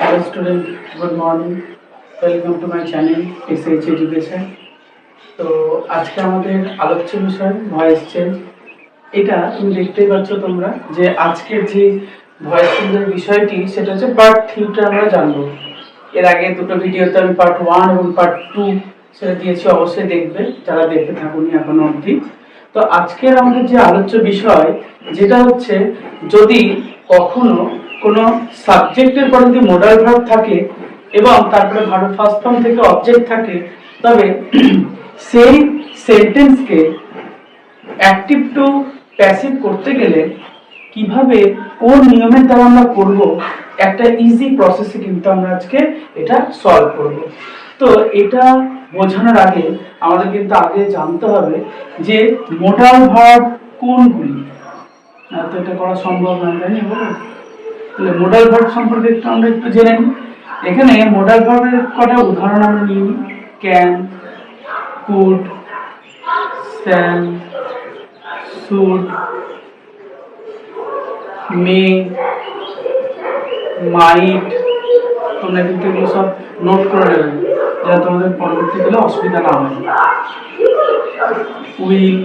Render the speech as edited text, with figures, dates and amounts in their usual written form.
Hello student, good morning. Welcome to my channel SH Education. তো আজকে আমাদের আলোচ্য বিষয় ভয়েস চেঞ্জ। এটা তুমি দেখতেই পাচ্ছ তোমরা যে আজকের যে ভয়েস চেঞ্জের বিষয়টি সেটা হচ্ছে পার্ট 3টা আমরা জানবো। এর আগে দুটো ভিডিওতে আমি পার্ট 1 এবং পার্ট 2 সেটা দিয়েছি, অবশ্যই দেখবে যারা দেখতে থাকুনি এখনো অবধি। তো আজকের আমাদের যে আলোচ্য বিষয় যেটা হচ্ছে, যদি কখনো কোনো সাবজেক্টের পরে যদি মোডাল ভার্ব থাকে এবং তারপরে ভার্ব ফার্স্ট ফর্ম থেকে অবজেক্ট থাকে, তবে সেই সেন্টেন্সকে অ্যাক্টিভ টু প্যাসিভ করতে গেলে কিভাবে কোন নিয়মের দ্বারা আমরা করব, একটা ইজি প্রসেসে কিন্তু আমরা আজকে এটা সলভ করব। তো এটা বোঝানোর আগে আমাদের কিন্তু আগে জানতে হবে যে মোডাল ভার্ব কোনগুলি। তো এটা করা সম্ভব নয়, তাই না? তাহলে মোডাল ভার্ব সম্পর্কে আমরা একটু জেনে নিই। এখানে মোডাল ভার্বের কটা উদাহরণ আমরা নিয়ে নিই। ক্যান, কুড, শ্যাল, শুড, মে, মাইট। তোমরা কিন্তু এগুলো সব নোট করে নেবে যাতে তোমাদের পরবর্তীকালে অসুবিধা না হয়। উইল,